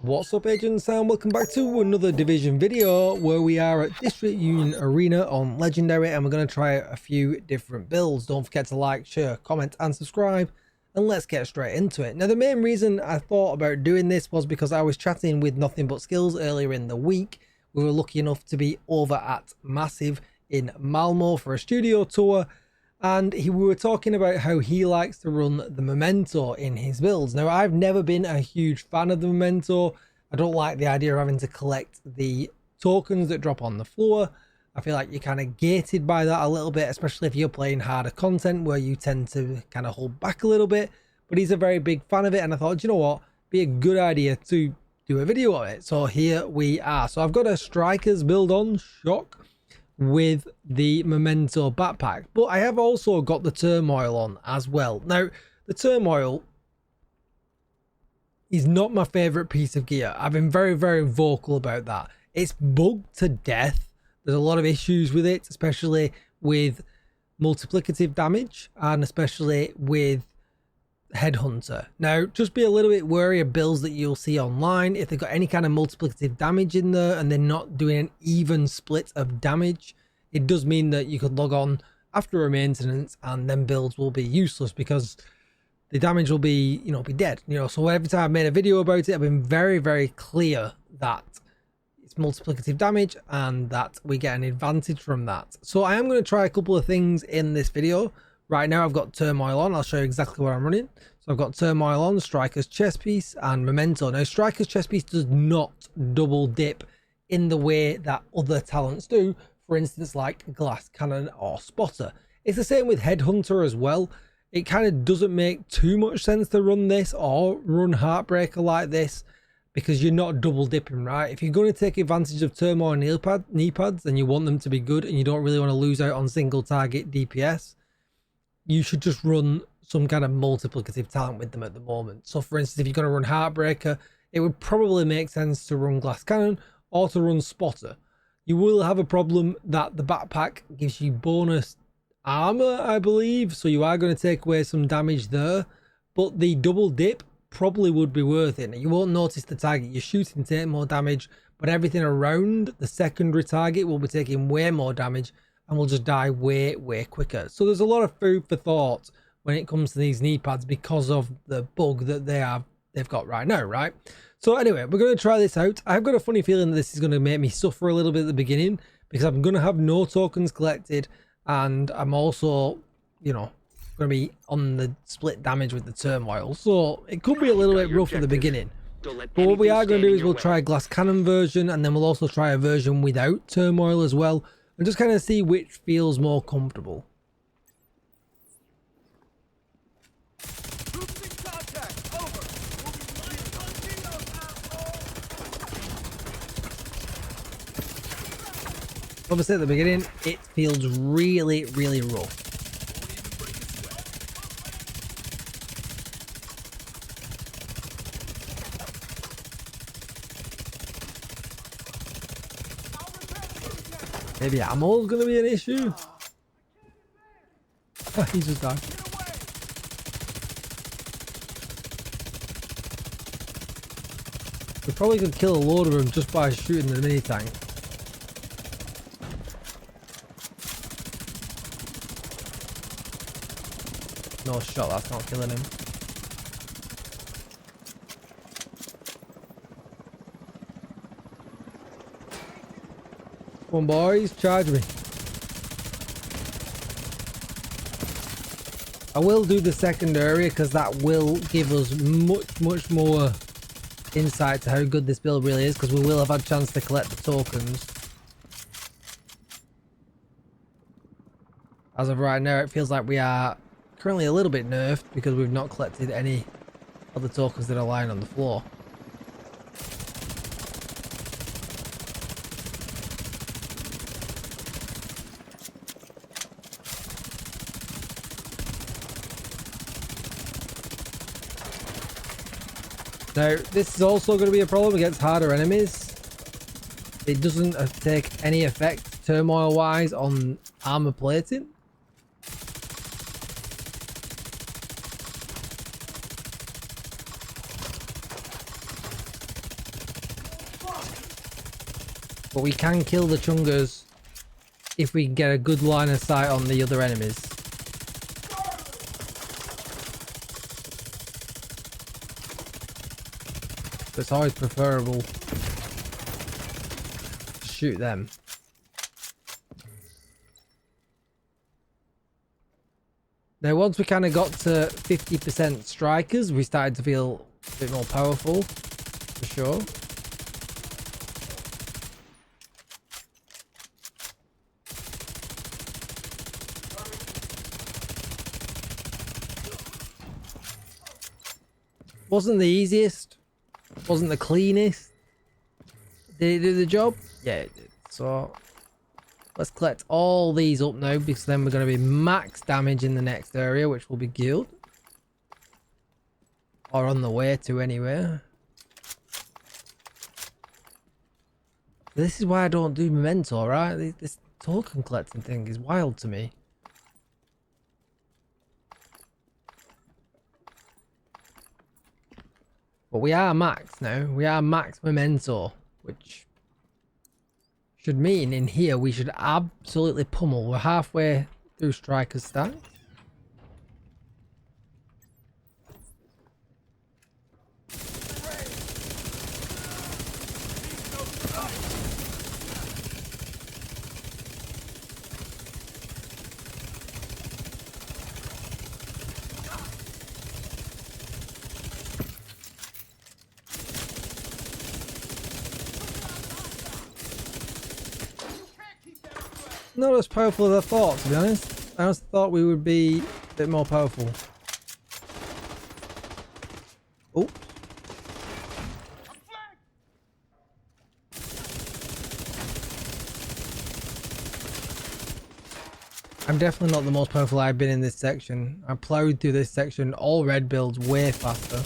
What's up, agents, and welcome back to another Division video where we are at District Union Arena on Legendary, and we're going to try a few different builds. Don't forget to like, share, comment and subscribe, and let's get straight into it. Now, the main reason I thought about doing this was because I was chatting with NothingButSkillz earlier in the week. We were lucky enough to be over at Massive in Malmo for a studio tour, and we were talking about how he likes to run the Memento in his builds. Now, I've never been a huge fan of the Memento. I don't like the idea of having to collect the tokens that drop on the floor. I feel like you're kind of gated by that a little bit, especially if you're playing harder content where you tend to kind of hold back a little bit. But he's a very big fan of it, and I thought, you know what, be a good idea to do a video on it. So here we are. So I've got a strikers build on, shock, with the Memento backpack, but I have also got the Turmoil on as well. Now, the Turmoil is not my favorite piece of gear. I've been very, very vocal about that. It's bugged to death. There's a lot of issues with it, especially with multiplicative damage and especially with Headhunter. Now, just be a little bit wary of builds that you'll see online. If they've got any kind of multiplicative damage in there and they're not doing an even split of damage, it does mean that you could log on after a maintenance and then builds will be useless because the damage will be, be dead. So every time I've made a video about it, I've been very, very clear that it's multiplicative damage and that we get an advantage from that. So I am going to try a couple of things in this video. Right now I've got Turmoil on. I'll show you exactly what I'm running. So I've got Turmoil on, Striker's chest piece and Memento. Now, Striker's chest piece does not double dip in the way that other talents do. For instance, like Glass Cannon or Spotter. It's the same with Headhunter as well. It kind of doesn't make too much sense to run this or run Heartbreaker like this because you're not double dipping, right? If you're going to take advantage of Turmoil knee pads and you want them to be good and you don't really want to lose out on single target DPS, you should just run some kind of multiplicative talent with them at the moment. So for instance, if you're going to run Heartbreaker, it would probably make sense to run Glass Cannon or to run Spotter. You will have a problem that the backpack gives you bonus armor, I believe, so you are going to take away some damage there, but the double dip probably would be worth it. Now, you won't notice the target you're shooting take more damage, but everything around the secondary target will be taking way more damage and will just die way, way quicker. So there's a lot of food for thought when it comes to these knee pads because of the bug that they've got right now, right? So anyway, we're going to try this out. I've got a funny feeling that this is going to make me suffer a little bit at the beginning because I'm going to have no tokens collected, and I'm also, going to be on the split damage with the Turmoil. So it could be a little bit rough at the beginning. But what we are going to do is we'll try a Glass Cannon version, and then we'll also try a version without Turmoil as well, and just kind of see which feels more comfortable. Obviously at the beginning it feels really, really rough. Maybe ammo's gonna be an issue. He's just died. We probably could kill a load of them just by shooting the mini tank. No shot, that's not killing him. Come on, boys, charge me. I will do the second area because that will give us much more insight to how good this build really is, because we will have had a chance to collect the tokens. As of right now, it feels like we are currently a little bit nerfed because we've not collected any of the tokens that are lying on the floor. Now, this is also going to be a problem against harder enemies. It doesn't take any effect turmoil wise on armor plating. But we can kill the chungers if we get a good line of sight on the other enemies. So it's always preferable to shoot them. Now once we kind of got to 50% strikers, we started to feel a bit more powerful, for sure. Wasn't the easiest, wasn't the cleanest. Did it do the job? Yeah, it did. So let's collect all these up now, because then we're going to be max damage in the next area, which will be guild. Or on the way to anywhere. This is why I don't do Memento, right? This token collecting thing is wild to me. But we are max now. We are max Memento, which should mean in here we should absolutely pummel. We're halfway through Striker's stack. Not as powerful as I thought, to be honest. I just thought we would be a bit more powerful. Oh. I'm definitely not the most powerful I've been in this section. I plowed through this section, all red builds, way faster.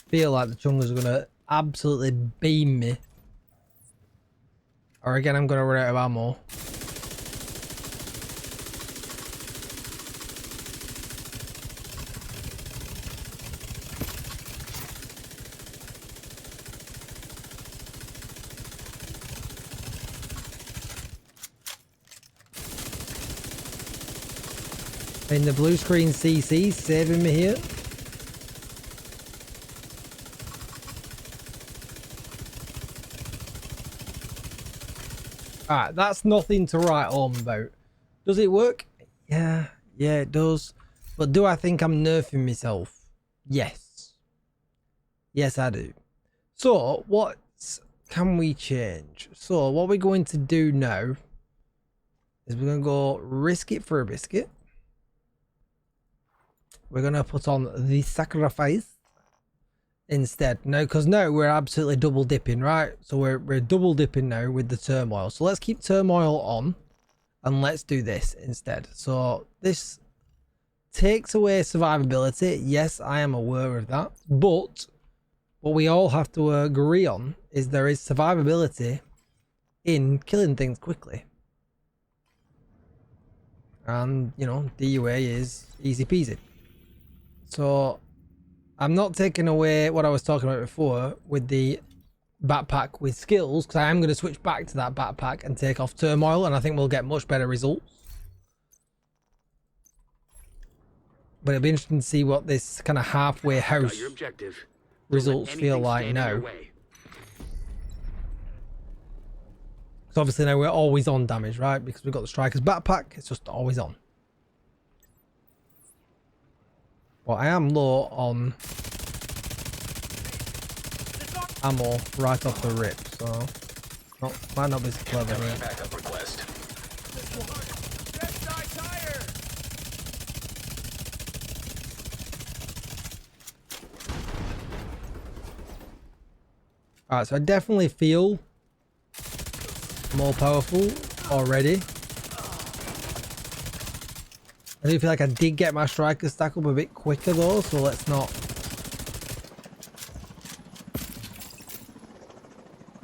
Feel like the chungers are gonna absolutely beam me, or again I'm gonna run out of ammo. I mean, the blue screen CC saving me here. Alright, that's nothing to write home about. Does it work? Yeah, it does. But do I think I'm nerfing myself? Yes. Yes, I do. So, what can we change? So, what we're going to do now is we're going to go risk it for a biscuit. We're going to put on the sacrifice instead. Now, because now we're absolutely double dipping, right? So we're double dipping now with the turmoil. So let's keep turmoil on and let's do this instead. So this takes away survivability. Yes, I am aware of that. But what we all have to agree on is there is survivability in killing things quickly. And, you know, DUA is easy peasy. So I'm not taking away what I was talking about before with the backpack with skills, because I am going to switch back to that backpack and take off turmoil, and I think we'll get much better results. But it'll be interesting to see what this kind of halfway house results feel like now. So obviously now we're always on damage, right? Because we've got the striker's backpack, it's just always on. Well, I am low on ammo right off the rip, so might not be so clever here. Alright, so I definitely feel more powerful already. I do feel like I did get my striker stack up a bit quicker though, so let's not.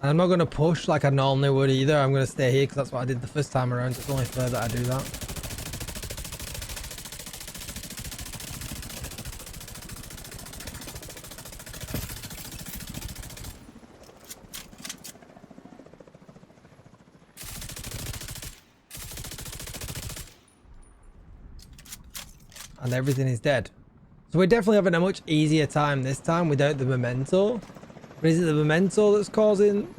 And I'm not going to push like I normally would either. I'm going to stay here because that's what I did the first time around. It's only fair that I do that. and everything is dead. So we're definitely having a much easier time this time without the Memento. But is it the Memento that's causing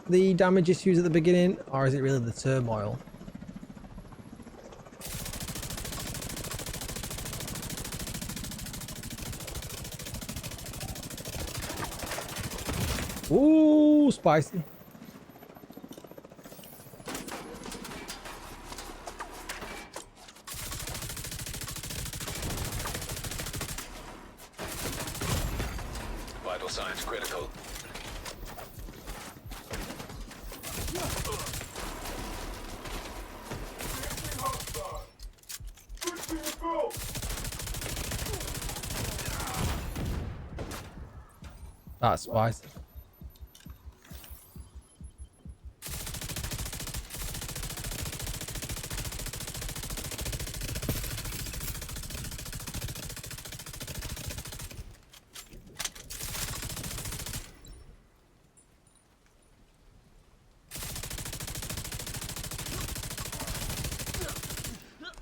the damage issues at the beginning, or is it really the Turmoil? Ooh, spicy. Vital signs critical. That's spicy.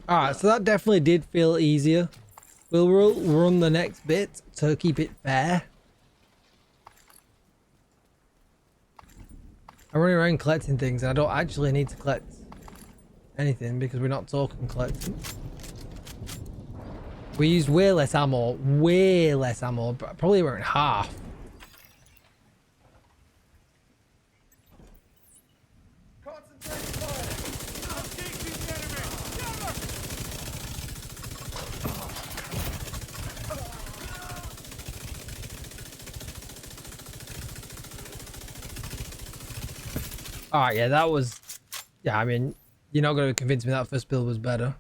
Alright, so that definitely did feel easier. We'll run the next bit to keep it fair. I'm running around collecting things and I don't actually need to collect anything because we're not talking collecting. We used way less ammo, probably around half. Alright, yeah, that was... Yeah, I mean, you're not going to convince me that first build was better.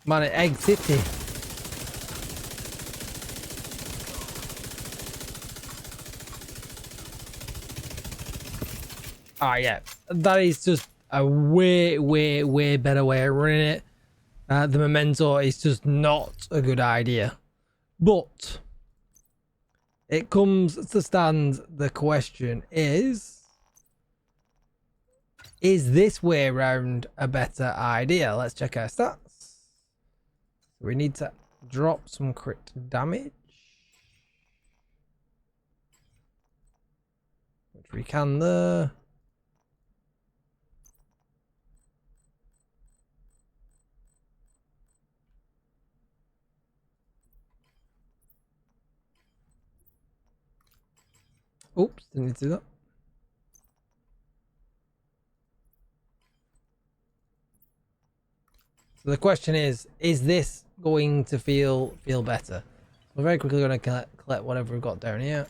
Man, at Egg City. Ah, yeah, that is just a way better way of running it. The Memento is just not a good idea. But it comes to stand, the question is this way around a better idea? Let's check our stats. We need to drop some crit damage, which we can there. Oops, didn't need to do that. So the question is this going to feel better? We're very quickly going to collect whatever we've got down here.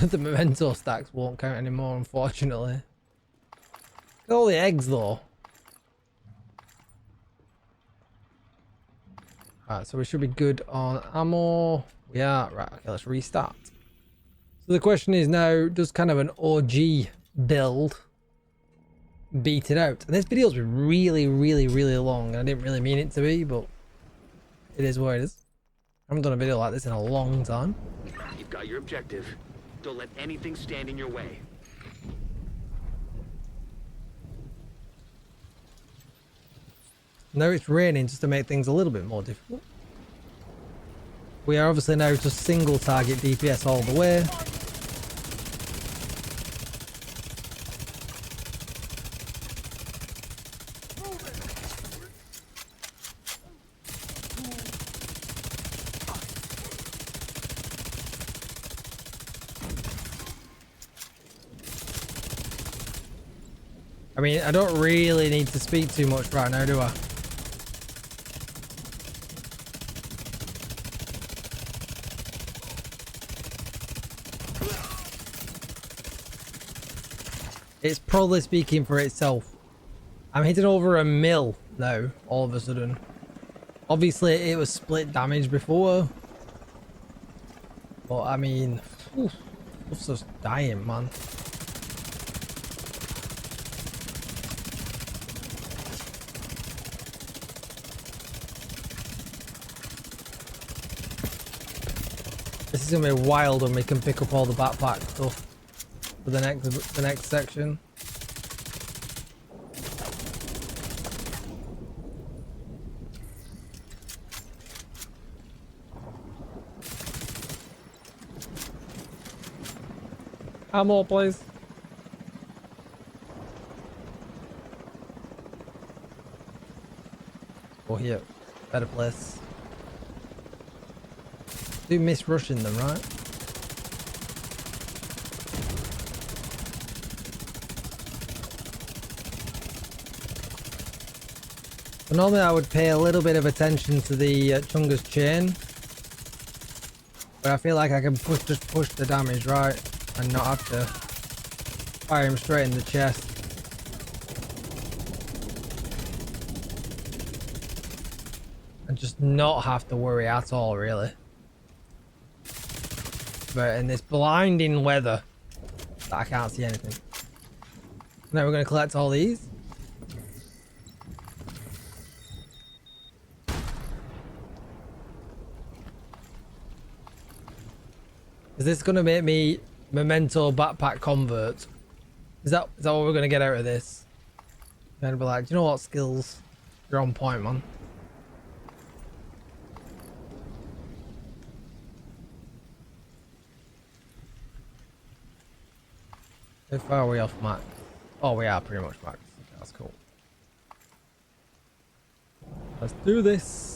The Memento stacks won't count anymore, unfortunately. Look at all the eggs, though. Alright, so we should be good on ammo. We are. Right, okay, let's restart. So the question is now, does kind of an OG build beat it out? And this video's been really long, and I didn't really mean it to be, but it is what it is. I haven't done a video like this in a long time. You've got your objective. Don't let anything stand in your way. Now it's raining just to make things a little bit more difficult. We are obviously now just single target DPS all the way. I mean, I don't really need to speak too much right now, do I? It's probably speaking for itself. I'm hitting over 1 mil now, all of a sudden. Obviously, it was split damage before. But, I mean... Stuff's just dying, man. is gonna be wild when we can pick up all the backpack stuff for the next section. Ammo, please. Oh, here. Better place. Do miss rushing them, right? But normally I would pay a little bit of attention to the Chunga's chain. But I feel like I can just push the damage, right? And not have to fire him straight in the chest. And just not have to worry at all, really. But in this blinding weather, I can't see anything. Now we're going to collect all these. Is this going to make me Memento backpack convert? Is that what we're going to get out of this? I'm going to be like, do you know what, Skills? You're on point, man. How far are we off max? Oh, we are pretty much max. Okay, that's cool. Let's do this.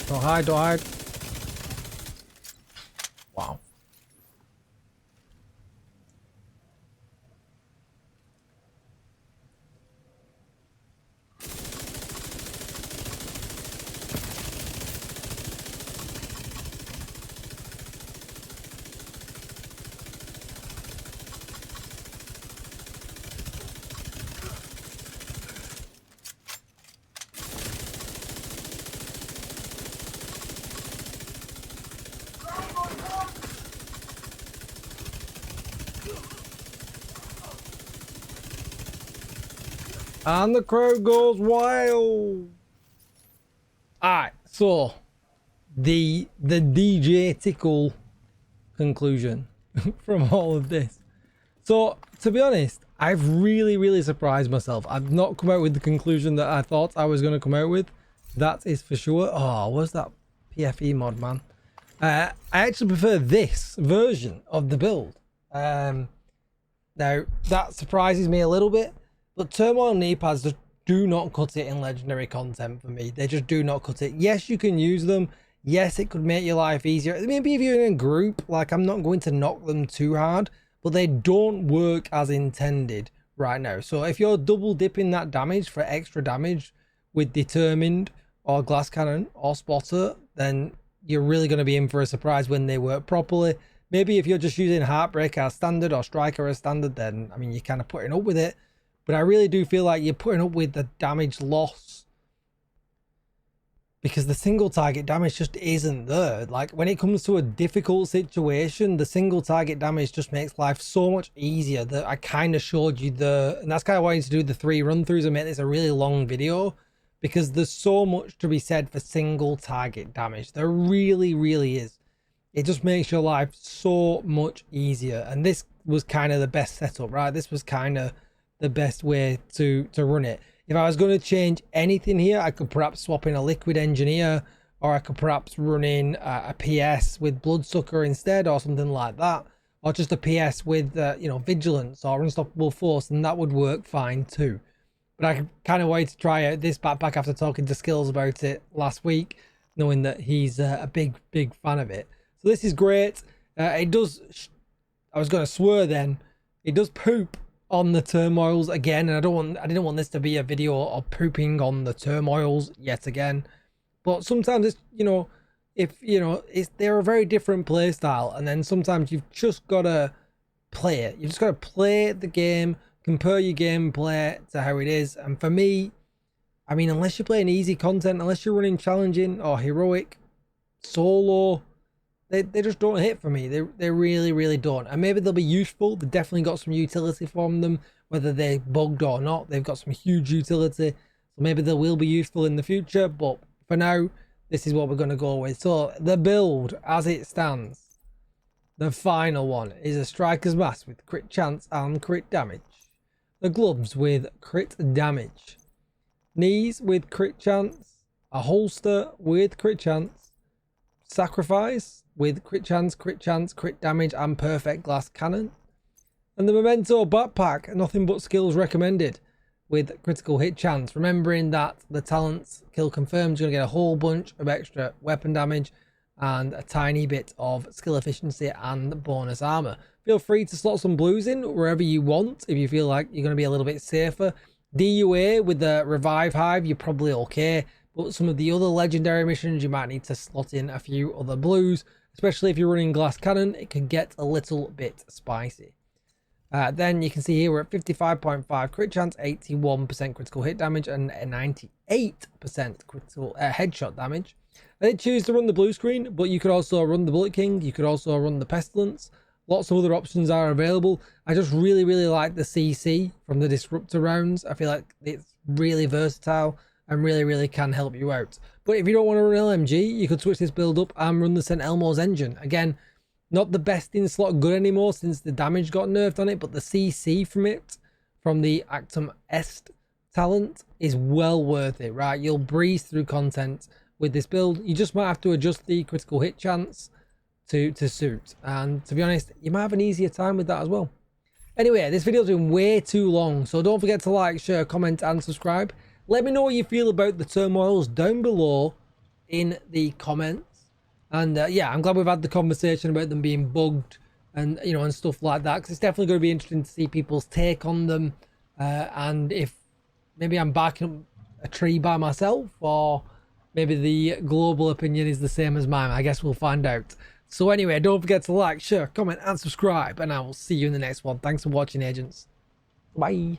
Don't hide, don't hide. Wow. And the crowd goes wild. Alright, so the DJTICKLE conclusion from all of this. So to be honest, I've really surprised myself. I've not come out with the conclusion that I thought I was going to come out with. That is for sure. Oh, what's that PFE mod, man? I actually prefer this version of the build. Now that surprises me a little bit. But Turmoil knee pads just do not cut it in legendary content for me. They just do not cut it. Yes, you can use them. Yes, it could make your life easier. Maybe if you're in a group, like I'm not going to knock them too hard, but they don't work as intended right now. So if you're double dipping that damage for extra damage with Determined or Glass Cannon or Spotter, then you're really going to be in for a surprise when they work properly. Maybe if you're just using Heartbreak as standard or Striker as standard, then I mean, you're kind of putting up with it. But I really do feel like you're putting up with the damage loss because the single target damage just isn't there. Like when it comes to a difficult situation, the single target damage just makes life so much easier. That I kind of showed you and that's kind of why I wanted to do the 3 run-throughs and make this a really long video, because there's so much to be said for single target damage. There really is. It just makes your life so much easier. And this was kind of the best setup, right? This was kind of the best way to run it. If I was going to change anything here, I could perhaps swap in a Liquid Engineer, or I could perhaps run in a PS with Bloodsucker instead, or something like that, or just a PS with you know, Vigilance or Unstoppable Force, and that would work fine too. But I kind of wanted to try out this backpack after talking to Skills about it last week, knowing that he's a big fan of it. So this is great. It does, I was going to swear then, it does poop on the turmoils again, and I didn't want this to be a video of pooping on the turmoils yet again. But sometimes it's, you know, if you know, they're a very different play style, and then sometimes you've just gotta play it. You just got to play the game, compare your gameplay to how it is. And for me, I mean, unless you're playing easy content, unless you're running challenging or heroic, solo, they just don't hit for me. They really, really don't. And maybe they'll be useful. They've definitely got some utility from them, whether they're bugged or not. They've got some huge utility. So maybe they will be useful in the future. But for now, this is what we're going to go with. So the build as it stands, the final one is a striker's mask with crit chance and crit damage. The gloves with crit damage. Knees with crit chance. A holster with crit chance. Sacrifice with crit chance, crit damage, and perfect glass cannon. And the Memento backpack, NothingButSkillz recommended, with critical hit chance. Remembering that the talents kill confirmed, you're going to get a whole bunch of extra weapon damage and a tiny bit of skill efficiency and bonus armor. Feel free to slot some blues in wherever you want if you feel like you're going to be a little bit safer. DUA with the revive hive, you're probably okay. But some of the other legendary missions, you might need to slot in a few other blues, especially if you're running glass cannon. It can get a little bit spicy. Then you can see here we're at 55.5 crit chance, 81% critical hit damage, and 98% critical headshot damage. I did choose to run the blue screen, but you could also run the Bullet King. You could also run the Pestilence. Lots of other options are available. I just really, really like the CC from the Disruptor rounds. I feel like it's really versatile and really, really can help you out. But if you don't want to run LMG, you could switch this build up and run the St. Elmo's engine. Again, not the best in slot good anymore since the damage got nerfed on it, but the CC from it, from the Actum Est talent, is well worth it, right? You'll breeze through content with this build. You just might have to adjust the critical hit chance to suit. And to be honest, you might have an easier time with that as well. Anyway, this video's been way too long, so don't forget to like, share, comment, and subscribe. Let me know what you feel about the turmoils down below in the comments. And yeah, I'm glad we've had the conversation about them being bugged and, you know, and stuff like that, because it's definitely going to be interesting to see people's take on them. And if maybe I'm barking up a tree by myself, or maybe the global opinion is the same as mine. I guess we'll find out. So anyway, don't forget to like, share, comment, and subscribe, and I will see you in the next one. Thanks for watching, agents. Bye.